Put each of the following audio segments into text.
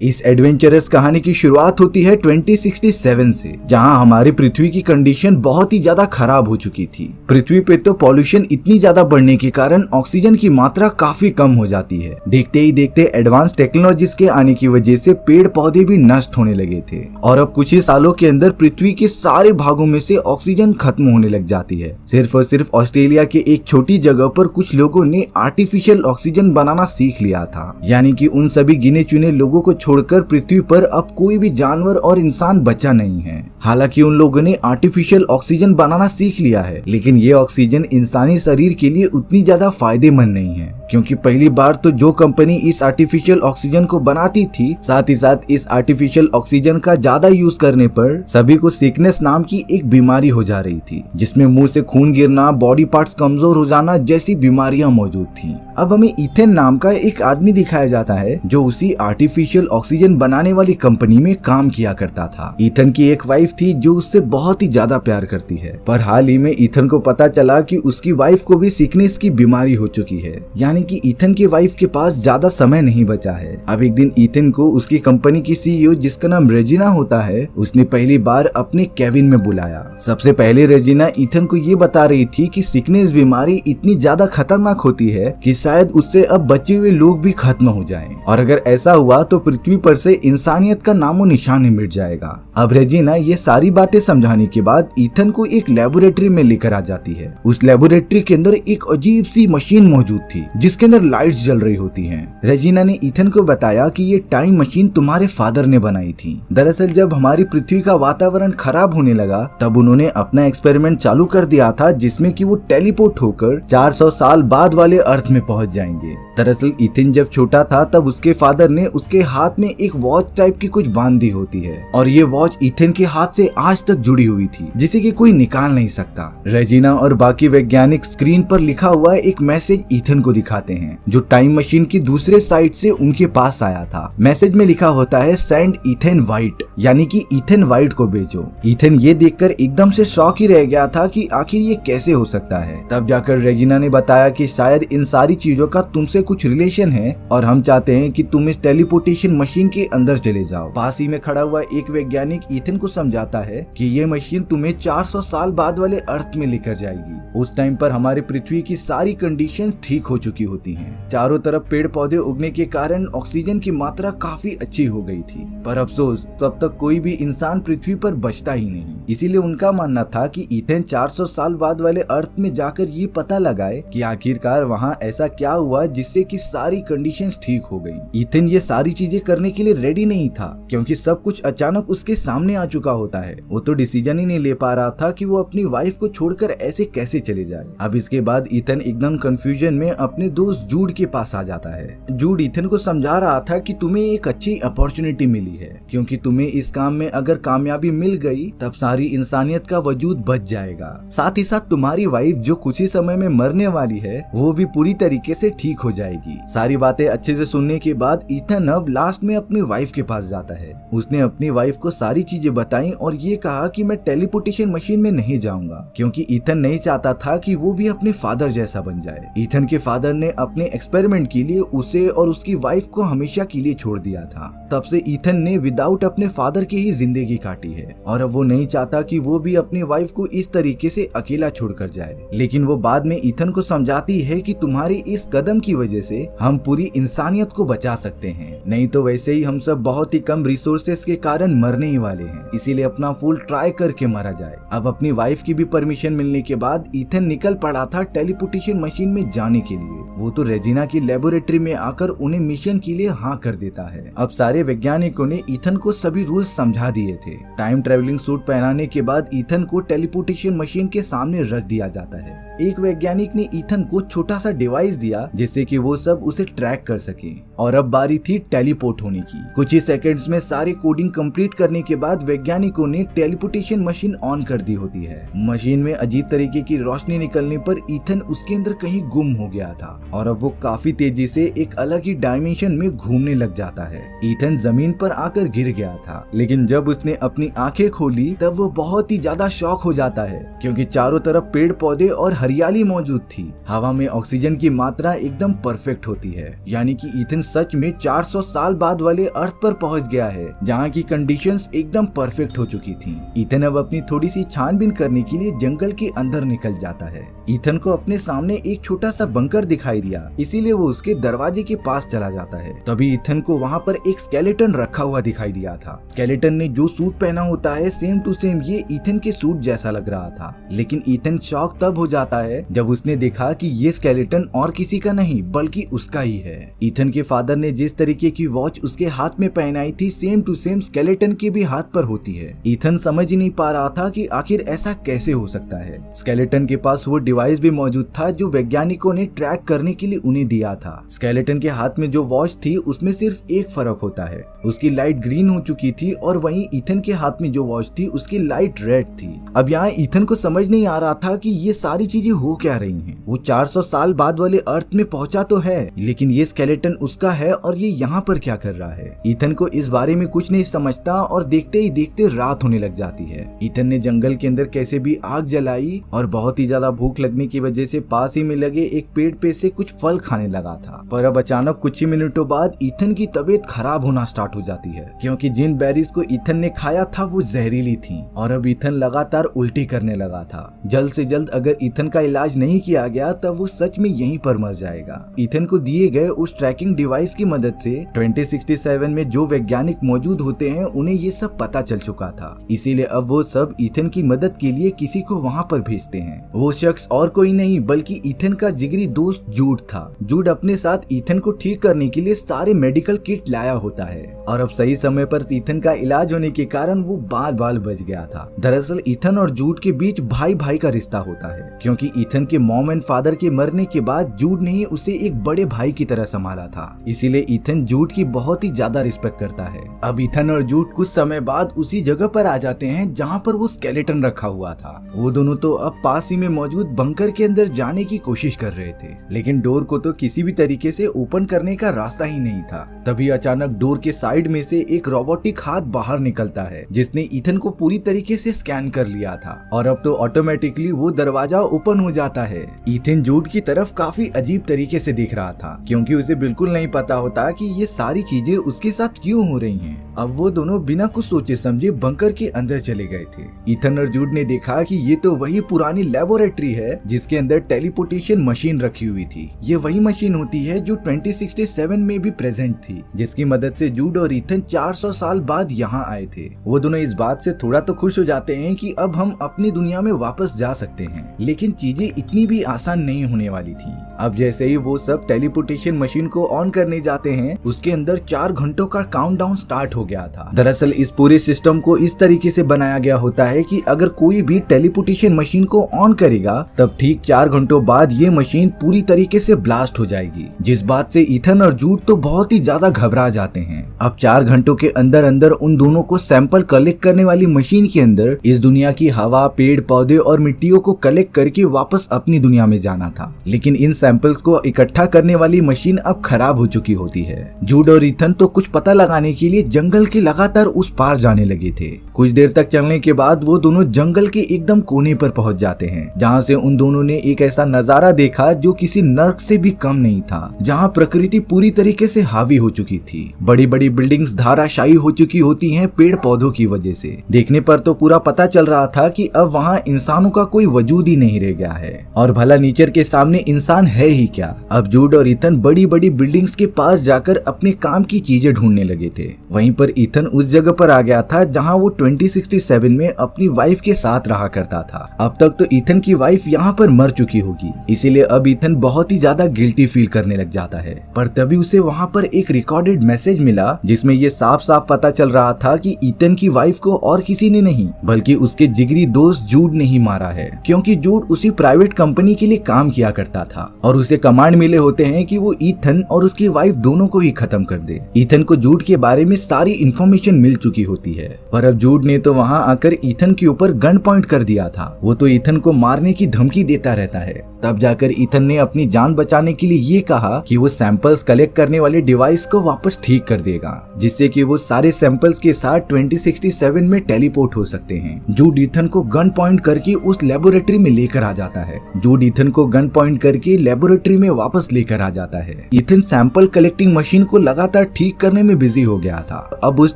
इस एडवेंचरस कहानी की शुरुआत होती है 2067 से, जहां हमारी पृथ्वी की कंडीशन बहुत ही ज्यादा खराब हो चुकी थी। पृथ्वी पे तो पॉल्यूशन इतनी ज्यादा बढ़ने के कारण ऑक्सीजन की मात्रा काफी कम हो जाती है। देखते ही देखते एडवांस टेक्नोलॉजीज के आने की वजह से पेड़ पौधे भी नष्ट होने लगे थे और अब कुछ ही सालों के अंदर पृथ्वी के सारे भागों में से ऑक्सीजन खत्म होने लग जाती है। सिर्फ और सिर्फ ऑस्ट्रेलिया के एक छोटी जगह पर कुछ लोगों ने आर्टिफिशियल ऑक्सीजन बनाना सीख लिया था, यानी कि उन सभी गिने चुने लोगों को छोड़कर पृथ्वी पर अब कोई भी जानवर और इंसान बचा नहीं है। हालांकि उन लोगों ने आर्टिफिशियल ऑक्सीजन बनाना सीख लिया है, लेकिन ये ऑक्सीजन इंसानी शरीर के लिए उतनी ज्यादा फायदेमंद नहीं है, क्योंकि पहली बार तो जो कंपनी इस आर्टिफिशियल ऑक्सीजन को बनाती थी, साथ ही साथ इस आर्टिफिशियल ऑक्सीजन का ज्यादा यूज करने पर सभी को सिकनेस नाम की एक बीमारी हो जा रही थी, जिसमें मुंह से खून गिरना, बॉडी पार्ट्स कमजोर हो जाना जैसी बीमारियां मौजूद थी। अब हमें इथेन नाम का एक आदमी दिखाया जाता है जो उसी आर्टिफिशियल ऑक्सीजन बनाने वाली कंपनी में काम किया करता था। इथन की एक वाइफ थी जो उससे बहुत ही ज्यादा प्यार करती है, पर हाल ही में इथन को पता चला कि उसकी वाइफ को भी सिकनेस की बीमारी हो चुकी है, यानी कि इथन की वाइफ के पास ज्यादा समय नहीं बचा है। अब एक दिन इथन को उसकी कंपनी की सीईओ, जिसका नाम रेजिना होता है, उसने पहली बार अपने केबिन में बुलाया। सबसे पहले रेजिना इथन को ये बता रही थी कि सिकनेस बीमारी इतनी ज्यादा खतरनाक होती है कि शायद उससे अब बचे हुए लोग भी खत्म हो जाएं, और अगर ऐसा हुआ तो पृथ्वी पर से इंसानियत का नामो निशान ही मिट जाएगा। अब रेजिना ये सारी बातें समझाने के बाद इथन को एक लेबोरेटरी में लेकर आ जाती है। उस लेबोरेटरी के अंदर एक अजीब सी मशीन मौजूद थी जिसके अंदर लाइट्स जल रही होती हैं। रेजिना ने इथन को बताया कि ये टाइम मशीन तुम्हारे फादर ने बनाई थी। दरअसल जब हमारी पृथ्वी का वातावरण खराब होने लगा तब उन्होंने अपना एक्सपेरिमेंट चालू कर दिया था, जिसमें कि वो टेलीपोर्ट होकर 400 साल बाद वाले अर्थ में पहुंच जाएंगे। दरअसल इथन जब छोटा था तब उसके फादर ने उसके हाथ में एक वॉच टाइप की कुछ बांध दी होती है, और ये वॉच इथन के हाथ से आज तक जुड़ी हुई थी, जिसे कि कोई निकाल नहीं सकता। रेजिना और बाकी वैज्ञानिक स्क्रीन पर लिखा हुआ एक मैसेज इथन को दिखाते हैं, जो टाइम मशीन की दूसरे साइड से उनके पास आया था। मैसेज में लिखा होता है सेंड इथन वाइट, यानी कि इथन वाइट को भेजो। इथन ये देखकर एकदम से शॉक ही रह गया था कि आखिर ये कैसे हो सकता है। तब जाकर रेजिना ने बताया कि शायद इन सारी चीजों का तुमसे कुछ रिलेशन है और हम चाहते हैं कि तुम इस टेलीपोर्टेशन मशीन के अंदर चले जाओ। पास ही में खड़ा हुआ एक वैज्ञानिक इथन को समझाता है कि ये मशीन तुम्हें 400 साल बाद वाले अर्थ में लेकर जाएगी। उस टाइम पर हमारी पृथ्वी की सारी कंडीशन ठीक हो चुकी होती हैं। चारों तरफ पेड़ पौधे उगने के कारण ऑक्सीजन की मात्रा काफी अच्छी हो गई थी, पर अफसोस तब तक कोई भी इंसान पृथ्वी पर बचता ही नहीं। इसीलिए उनका मानना था कि इथन 400 साल बाद वाले अर्थ में जाकर ये पता लगाए कि आखिरकार वहाँ ऐसा क्या हुआ जिससे कि सारी कंडीशंस ठीक हो गई। इथन ये सारी चीजें करने के लिए रेडी नहीं था, क्योंकि सब कुछ अचानक उसके सामने आ चुका होता है। वो तो डिसीजन ही नहीं ले पा रहा था कि वो अपनी वाइफ को छोड़कर ऐसे कैसे चले जाए। अब इसके बाद इथन एकदम कंफ्यूजन में अपने दोस्त जूड के पास आ जाता है। जूड इथन को समझा रहा था कि तुम्हें एक अच्छी अपॉर्चुनिटी मिली है, क्योंकि तुम्हें इस काम में अगर कामयाबी मिल गई तब सारी इंसानियत का वजूद बच जाएगा। साथ ही साथ तुम्हारी वाइफ जो कुछ ही समय में मरने वाली है वो भी पूरी तरीके से ठीक हो जाएगी। सारी बातें अच्छे से सुनने के बाद इथन अब लास्ट में अपनी वाइफ के पास जाता है। उसने अपनी वाइफ को सारी चीजें बताई और ये कहा कि मैं टेलीपोर्टेशन मशीन में नहीं जाऊंगा, क्योंकि इथन नहीं चाहता था कि वो भी अपने फादर जैसा बन जाए। इथन के फादर ने अपने एक्सपेरिमेंट के लिए उसे और उसकी वाइफ को हमेशा के लिए छोड़ दिया था। तब से इथन ने विदाउट अपने फादर की ही जिंदगी काटी है, और अब वो नहीं चाहता कि वो भी अपनी वाइफ को इस तरीके से अकेला छोड़कर जाए। लेकिन वो बाद में इथन को समझाती है कि तुम्हारी इस कदम की वजह से हम पूरी इंसानियत को बचा सकते हैं, नहीं तो वैसे ही हम सब बहुत ही कम रिसोर्सेस के कारण मरने ही वाले हैं, इसीलिए अपना फुल ट्राई करके मारा जाए। अब अपनी वाइफ की भी परमिशन मिलने के बाद इथन निकल पड़ा था टेलीपोर्टेशन मशीन में जाने के लिए। वो तो रेजिना की लेबोरेटरी में आकर उन्हें मिशन के लिए हाँ कर देता है। अब सारे वैज्ञानिकों ने इथन को सभी रूल्स समझा दिए थे। टाइम ट्रेवलिंग सूट पहनाने के बाद इथन को टेलीपोर्टेशन मशीन के सामने रख दिया जाता है। एक वैज्ञानिक ने इथन को छोटा सा डिवाइस दिया जिससे कि वो सब उसे ट्रैक कर सके, और अब बारी थी टेलीपोर्ट होने की। कुछ ही सेकंड्स में सारी कोडिंग कंप्लीट करने के बाद वैज्ञानिकों ने टेलीपोर्टेशन मशीन ऑन कर दी होती है। मशीन में अजीब तरीके की रोशनी निकलने पर इथन उसके अंदर कहीं गुम हो गया था, और अब वो काफी तेजी से एक अलग ही डायमेंशन में घूमने लग जाता है। इथन जमीन पर आकर गिर गया था, लेकिन जब उसने अपनी आंखें खोली तब वो बहुत ही ज्यादा शॉक हो जाता है, क्योंकि चारों तरफ पेड़ पौधे और हरियाली मौजूद थी। हवा में ऑक्सीजन की मात्रा एकदम परफेक्ट होती है, यानी कि ईथन सच में 400 साल बाद वाले अर्थ पर पहुंच गया है, जहाँ की कंडीशंस एकदम परफेक्ट हो चुकी थी। ईथन अब अपनी थोड़ी सी छानबीन करने के लिए जंगल के अंदर निकल जाता है। ईथन को अपने सामने एक छोटा सा बंकर दिखाई दिया, इसीलिए वो उसके दरवाजे के पास चला जाता है। तभी ईथन को वहाँ पर एक स्केलेटन रखा हुआ दिखाई दिया था। स्केलेटन ने जो सूट पहना होता है सेम टू सेम ये ईथन के सूट जैसा लग रहा था। लेकिन ईथन शॉक तब हो जाता है जब उसने देखा कि ये स्केलेटन और किसी का नहीं बल्कि उसका ही है। ईथन के फादर ने जिस तरीके की वॉच उसके हाथ में पहनाई थी सेम टू सेम स्केलेटन के भी हाथ पर होती है। ईथन समझ ही नहीं पा रहा था कि आखिर ऐसा कैसे हो सकता है। स्केलेटन के पास वो डिवाइस भी मौजूद था जो वैज्ञानिकों ने ट्रैक करने के लिए उन्हें दिया था। स्केलेटन के हाथ में जो वॉच थी उसमें सिर्फ एक फर्क होता है, उसकी लाइट ग्रीन हो चुकी थी और वहीं ईथन के हाथ में जो वॉच थी उसकी लाइट रेड थी। अब यहाँ ईथन को समझ नहीं आ रहा था कि ये सारी चीजें हो क्या रही हैं। वो 400 साल बाद वाले अर्थ में पहुंचा तो है, लेकिन ये स्केलेटन उसका है और ये यहाँ पर क्या कर रहा है। ईथन को इस बारे में कुछ नहीं समझता और देखते ही देखते रात होने लग जाती है। ईथन ने जंगल के अंदर कैसे भी आग जलाई और बहुत ही ज्यादा भूख लगने की वजह से पास ही में लगे एक पेड़ पे से कुछ फल खाने लगा था। पर अब अचानक कुछ ही मिनटों बाद ईथन की तबीयत खराब होना स्टार्ट हो जाती है, क्योंकि जिन बेरीज को ईथन ने खाया था वो जहरीली थी और अब ईथन लगातार उल्टी करने लगा था। जल्द से जल्द अगर ईथन का इलाज नहीं किया गया तब वो सच में यहीं पर मर जाएगा। ईथन को दिए गए उस ट्रैकिंग डिवाइस की मदद से 2067 में जो वैज्ञानिक मौजूद होते हैं उन्हें ये सब पता चल चुका था, इसीलिए अब वो सब ईथन की मदद के लिए किसी को वहाँ पर भेजते हैं। वो शख्स और कोई नहीं बल्कि ईथन का जिगरी दोस्त जूड था। जूड अपने साथ ईथन को ठीक करने के लिए सारे मेडिकल किट लाया होता है और अब सही समय पर ईथन का इलाज होने के कारण वो बाल बाल बच गया था। दरअसल ईथन और जूड के बीच भाई भाई का रिश्ता होता है, क्योंकि ईथन के मॉम एंड फादर के मरने के बाद जूड ने ही उसे एक बड़े भाई की तरह संभाला था, इसीलिए ईथन जूड की बहुत ही ज्यादा रिस्पेक्ट करता है। अब ईथन और जूड कुछ समय बाद उसी जगह पर आ जाते हैं जहाँ पर वो स्केलेटन रखा हुआ था। वो दोनों तो अब पास ही में मौजूद बंकर के अंदर जाने की कोशिश कर रहे थे, लेकिन डोर को तो किसी भी तरीके से ओपन करने का रास्ता ही नहीं था। तभी अचानक डोर के साइड में से एक रोबोटिक हाथ बाहर निकलता है जिसने ईथन को पूरी तरीके से स्कैन कर लिया था और अब तो ऑटोमेटिकली वो दरवाजा ओपन हो जाता है। ईथन जूड की तरफ काफी अजीब तरीके से देख रहा था, क्योंकि उसे बिल्कुल नहीं पता होता कि ये सारी चीजें उसके साथ क्यों हो रही हैं। अब वो दोनों बिना कुछ सोचे समझे बंकर के अंदर चले गए थे। ईथन और जूड ने देखा कि ये तो वही पुरानी लेबोरेटरी है जिसके अंदर टेलीपोर्टेशन मशीन रखी हुई थी। ये वही मशीन होती है जो 2067 में भी प्रेजेंट थी, जिसकी मदद से जूड और ईथन 400 साल बाद यहाँ आए थे। वो दोनों इस बात से थोड़ा तो खुश हो जाते हैं कि अब हम अपनी दुनिया में वापस जा सकते हैं, लेकिन चीजें इतनी भी आसान नहीं होने वाली थी। अब जैसे ही वो सब टेलीपोर्टेशन मशीन को ऑन करने जाते हैं उसके अंदर 4 घंटों का काउंटडाउन स्टार्ट हो गया था। दरअसल इस पूरे सिस्टम को इस तरीके से बनाया गया होता है कि अगर कोई भी टेलीपोर्टेशन मशीन को ऑन करेगा तब ठीक 4 घंटों बाद ये मशीन पूरी तरीके से ब्लास्ट हो जाएगी, जिस बात से ईथन और जूड तो बहुत ही ज्यादा घबरा जाते हैं। अब 4 घंटों के अंदर अंदर उन दोनों को सैंपल कलेक्ट करने वाली मशीन के अंदर इस दुनिया की हवा, पेड़ पौधे और मिट्टियों को कलेक्ट करके वापस अपनी दुनिया में जाना था, लेकिन इन सैंपल्स को इकट्ठा करने वाली मशीन अब खराब हो चुकी होती है। जूड और ईथन तो कुछ पता लगाने के लिए जंगल के लगातार उस पार जाने लगे थे। कुछ देर तक चलने के बाद वो दोनों जंगल के एकदम कोने पर पहुंच जाते हैं, जहाँ से उन दोनों ने एक ऐसा नजारा देखा जो किसी नर्क से भी कम नहीं था, जहाँ प्रकृति पूरी तरीके से हावी हो चुकी थी। बड़ी बड़ी बिल्डिंग्स धाराशायी हो चुकी होती हैं पेड़ पौधों की वजह से। देखने पर तो पूरा पता चल रहा था कि अब वहाँ इंसानों का कोई वजूद ही नहीं रह गया है, और भला नेचर के सामने इंसान है ही क्या। अब जूड और ईथन बड़ी बड़ी बिल्डिंग्स के पास जाकर अपने काम की चीजें ढूंढने लगे थे। वहीं पर ईथन उस जगह पर आ गया था जहाँ वो 2067 में अपनी वाइफ के साथ रहा करता था। अब तक तो ईथन की वाइफ यहाँ पर मर चुकी होगी, इसीलिए अब ईथन बहुत ही ज्यादा गिल्टी फील करने लग जाता है। पर तभी उसे वहाँ पर एक रिकॉर्डेड मैसेज मिला जिसमें ये साफ साफ पता चल रहा था कि ईथन की वाइफ को और किसी ने नहीं बल्कि उसके जिगरी दोस्त जूड ने ही मारा है, क्योंकि जूड उसी प्राइवेट कंपनी के लिए काम किया करता था। और उसे कमांड मिले होते हैं कि वो ईथन और उसकी वाइफ दोनों को ही खत्म कर दे। ईथन को जूड के बारे में सारी इन्फॉर्मेशन मिल चुकी होती है, पर अब जूड ने तो वहाँ आकर ईथन के ऊपर गन पॉइंट कर दिया था। वो तो ईथन को मारने की धमकी देता रहता है। तब जाकर ईथन ने अपनी जान बचाने के लिए ये कहा कि वो सैंपल्स कलेक्ट करने वाले डिवाइस को वापस ठीक कर देगा, जिससे कि वो सारे सैंपल्स के साथ 2067 में टेलीपोर्ट हो सकते हैं। जूड ईथन को गन पॉइंट करके उस लेबोरेटरी में लेकर आ जाता है। जूड ईथन को गन पॉइंट करके लेबोरेटरी में वापस लेकर आ जाता है। ईथन सैंपल कलेक्टिंग मशीन को लगातार ठीक करने में बिजी हो गया था। अब उस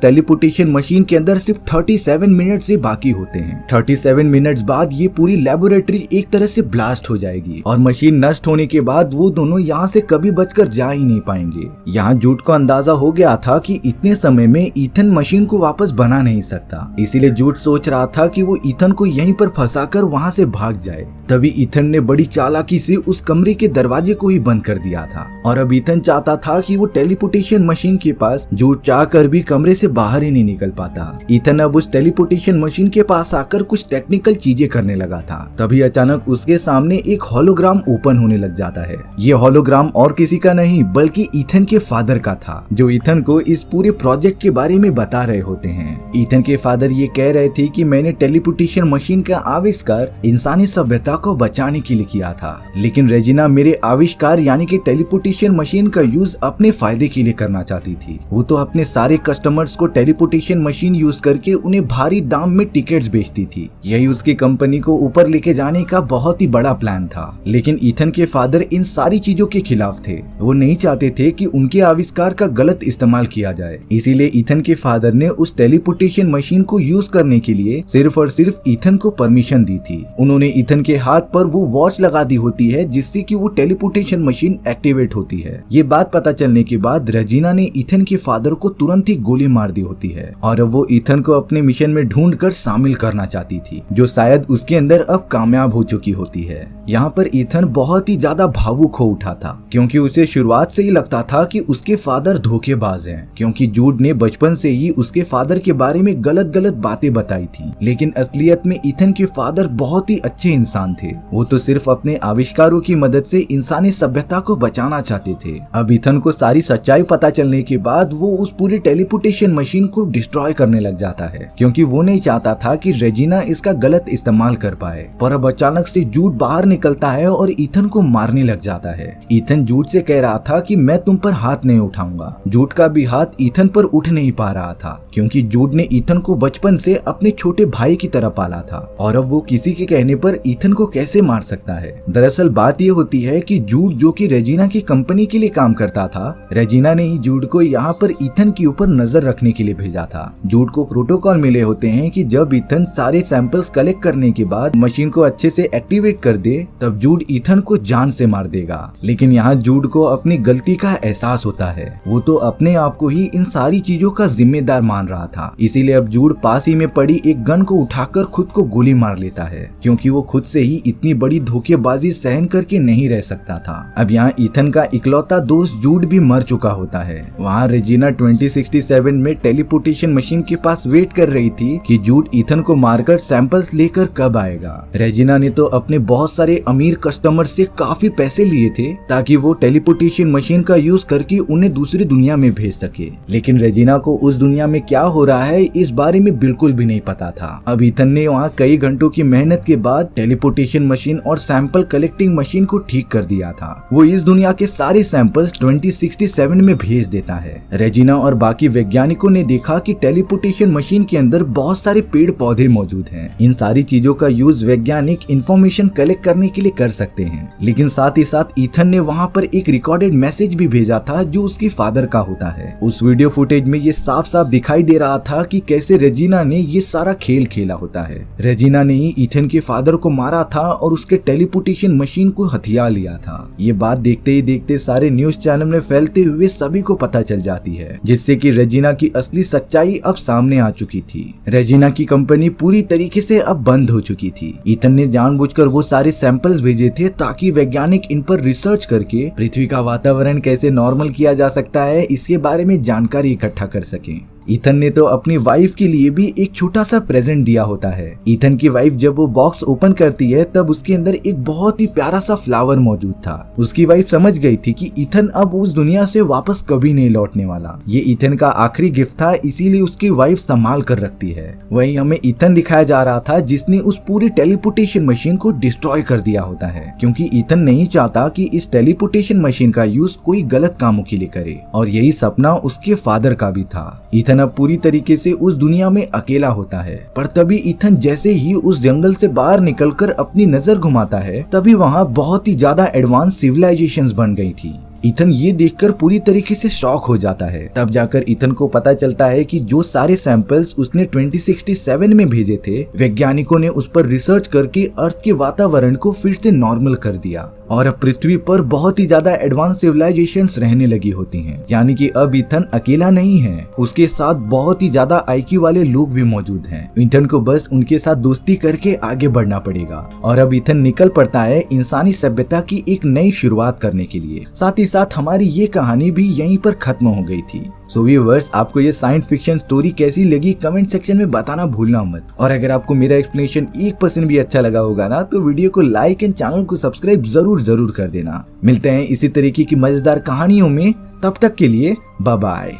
टेलीपोर्टेशन मशीन के अंदर सिर्फ 37 मिनट से बाकी होते हैं। 37 मिनट्स बाद ये पूरी लेबोरेटरी एक तरह से ब्लास्ट हो जाएगी और मशीन नष्ट होने के बाद वो दोनों यहाँ से कभी बचकर जा ही नहीं पाएंगे। यहाँ जूड को अंदाजा हो गया था कि इतने समय में ईथन मशीन को वापस बना नहीं सकता, इसीलिए जूड सोच रहा था कि वो ईथन को यहीं पर फंसाकर वहाँ से भाग जाए। तभी ईथन ने बड़ी चालाकी से उस कमरे के दरवाजे को ही बंद कर दिया था और अब ईथन चाहता था कि वो टेलीपोर्टेशन मशीन के पास, जूड चाहकर भी कमरे से बाहर ही नहीं निकल पाता। ईथन अब उस टेलीपोर्टेशन मशीन के पास आकर कुछ टेक्निकल चीजें करने लगा था। तभी अचानक उसके सामने एक हॉलोग्राम ओपन होने लग जाता है। ये हॉलोग्राम और किसी का नहीं बल्कि ईथन के फादर का था, जो ईथन को इस पूरे प्रोजेक्ट के बारे में बता रहे होते हैं। ईथन के फादर ये कह रहे थे कि मैंने टेलीपोर्टेशन मशीन का आविष्कार इंसानी सभ्यता को बचाने के लिए किया था, लेकिन रेजिना मेरे आविष्कार यानी कि टेलीपोर्टेशन मशीन का यूज अपने फायदे के लिए करना चाहती थी। वो तो अपने सारे कस्टमर्स को टेलीपोर्टेशन मशीन यूज करके उन्हें भारी दाम में टिकट्स बेचती थी। यही उसकी कंपनी को ऊपर लेके जाने का बहुत ही बड़ा प्लान था। लेकिन ईथन के फादर इन सारी चीजों के खिलाफ थे। वो नहीं चाहते थे कि उनके आविष्कार का गलत इस्तेमाल किया जाए, इसीलिए ईथन के फादर ने उस टेलीपोर्टेशन मशीन को यूज करने के लिए सिर्फ और सिर्फ ईथन को परमिशन दी थी। उन्होंने ईथन के हाथ पर वो वॉच लगा दी होती है जिससे कि वो टेलीपोर्टेशन मशीन एक्टिवेट होती है। ये बात पता चलने के बाद रेजिना ने ईथन के फादर को तुरंत ही गोली मार दी होती है और अब वो ईथन को अपने मिशन में ढूंढकर शामिल करना चाहती थी, जो शायद उसके अंदर अब कामयाब हो चुकी होती है। यहाँ पर ईथन बहुत ही ज्यादा भावुक हो उठा था, क्योंकि उसे शुरुआत से ही लगता था कि उसके फादर धोखेबाज हैं, क्योंकि जूड ने बचपन से ही उसके फादर के बारे में गलत गलत बातें बताई थी। लेकिन असलियत में ईथन के फादर बहुत ही अच्छे इंसान थे। वो तो सिर्फ अपने आविष्कारों की मदद से इंसानी सभ्यता को बचाना चाहते थे। अब ईथन को सारी सच्चाई पता चलने के बाद वो उस पूरी टेलीपोर्टेशन मशीन को डिस्ट्रॉय करने लग जाता है, क्योंकि वो नहीं चाहता था कि रेजिना इसका गलत इस्तेमाल कर पाए। पर अब अचानक से जूड बाहर निकलता है और ईथन को मारने लग जाता है। ईथन जूड से कह रहा था कि मैं तुम पर हाथ नहीं उठाऊंगा। जूड का भी हाथ ईथन पर उठ नहीं पा रहा था, क्योंकि जूड ने ईथन को बचपन से अपने छोटे भाई की तरह पाला था और अब वो किसी के कहने पर ईथन को कैसे मार सकता है। दरअसल बात ये होती है कि जूड जो कि रेजिना की कंपनी के लिए काम करता था, रेजिना ने ही जूड को यहाँ पर ईथन के ऊपर नजर रखने के लिए भेजा था। जूड को प्रोटोकॉल मिले होते हैं कि जब ईथन सारे सैंपल्स कलेक्ट करने के बाद मशीन को अच्छे से एक्टिवेट कर दे, तब जूड ईथन को जान से मार देगा। लेकिन यहाँ जूड को अपनी गलती का एहसास होता है। वो तो अपने आप को ही इन सारी चीजों का जिम्मेदार मान रहा था, इसीलिए अब जूड पास ही में पड़ी एक गन को उठाकर खुद को गोली मार लेता है, क्योंकि वो खुद से ही इतनी बड़ी धोखेबाजी सहन करके नहीं रह सकता था। अब यहाँ ईथन का इकलौता दोस्त जूड भी मर चुका होता है। वहाँ रेजिना 2067 में टेलीपोर्टेशन मशीन के पास वेट कर रही थी कि जूड ईथन को मारकर सैंपल्स लेकर कब आएगा। रेजिना ने तो अपने बहुत सारे अमीर कस्टमर से काफी पैसे लिए थे ताकि वो टेलीपोर्टेशन मशीन का यूज करके उन्हें दूसरी दुनिया में भेज सके। लेकिन रेजिना को उस दुनिया में क्या हो रहा है इस बारे में बिल्कुल भी नहीं पता था। अब ईथन ने वहाँ कई घंटों की मेहनत के बाद टेलीपोर्टेशन मशीन और सैंपल कलेक्टिंग मशीन को ठीक कर दिया था। वो इस दुनिया के सारे सैंपल्स 2067 में भेज देता है। रेजिना और बाकी वैज्ञानिकों ने देखा कि टेलीपोर्टेशन मशीन के अंदर बहुत सारे पेड़ पौधे मौजूद हैं। इन सारी चीजों का यूज वैज्ञानिक इंफॉर्मेशन कलेक्ट करने के लिए कर सकते हैं। लेकिन साथ ही साथ ईथन ने वहाँ पर एक रिकॉर्डेड मैसेज भी भेजा था जो उसके फादर का होता है। उस वीडियो फुटेज में ये साफ साफ दिखाई दे रहा था कि कैसे रेजिना ने ये सारा खेल खेला होता है। रेजिना ने ही ईथन के फादर को मारा था और उसके टेलीपोर्टेशन मशीन को हथिया लिया था। ये बात देखते ही देखते सारे न्यूज चैनल में फैलते हुए सभी को पता चल जाती है, जिससे कि रेजिना की असली सच्चाई अब सामने आ चुकी थी। रेजिना की कंपनी पूरी तरीके से अब बंद हो चुकी थी। ईथन ने जानबूझकर वो सारे सैंपल्स भेजे थे ताकि वैज्ञानिक इन पर रिसर्च करके पृथ्वी का वातावरण कैसे नॉर्मल किया जा सकता है इसके बारे में जानकारी इकट्ठा कर सकें। ईथन ने तो अपनी वाइफ के लिए भी एक छोटा सा प्रेजेंट दिया होता है। ईथन की वाइफ जब वो बॉक्स ओपन करती है तब उसके अंदर एक बहुत ही प्यारा सा फ्लावर मौजूद था। उसकी वाइफ समझ गई थी कि ईथन अब उस दुनिया से वापस कभी नहीं लौटने वाला। ये ईथन का आखिरी गिफ्ट था, इसीलिए उसकी वाइफ संभाल कर रखती है। वहीं हमें ईथन दिखाया जा रहा था जिसने उस पूरी टेलीपोर्टेशन मशीन को डिस्ट्रॉय कर दिया होता है, क्योंकि ईथन नहीं चाहता कि इस टेलीपोर्टेशन मशीन का यूज कोई गलत कामों के लिए करे। और यही सपना उसके फादर का भी था। ईथन अब पूरी तरीके से उस दुनिया में अकेला होता है, पर तभी ईथन जैसे ही उस जंगल से बाहर निकलकर अपनी नजर घुमाता है तभी वहाँ बहुत ही ज्यादा एडवांस सिविलाइजेशंस बन गई थी। ईथन ये देखकर पूरी तरीके से शॉक हो जाता है। तब जाकर ईथन को पता चलता है कि जो सारे सैंपल्स उसने 2067 में भेजे थे, वैज्ञानिकों ने उस पर रिसर्च करके अर्थ के वातावरण को फिर से नॉर्मल कर दिया और अब पृथ्वी पर बहुत ही ज्यादा एडवांस सिविलाइजेशंस रहने लगी होती हैं। यानी कि अब ईथन अकेला नहीं है, उसके साथ बहुत ही ज्यादा आईक्यू वाले लोग भी मौजूद हैं। ईथन को बस उनके साथ दोस्ती करके आगे बढ़ना पड़ेगा और अब ईथन निकल पड़ता है इंसानी सभ्यता की एक नई शुरुआत करने के लिए। साथ ही साथ हमारी ये कहानी भी यहीं पर खत्म हो गई थी। सो व्यूअर्स, आपको ये साइंस फिक्शन स्टोरी कैसी लगी कमेंट सेक्शन में बताना भूलना मत। और अगर आपको मेरा एक्सप्लेनेशन 1% भी अच्छा लगा होगा ना तो वीडियो को लाइक एंड चैनल को सब्सक्राइब जरूर कर देना। मिलते हैं इसी तरीके की मजेदार कहानियों में, तब तक के लिए बाय बाय।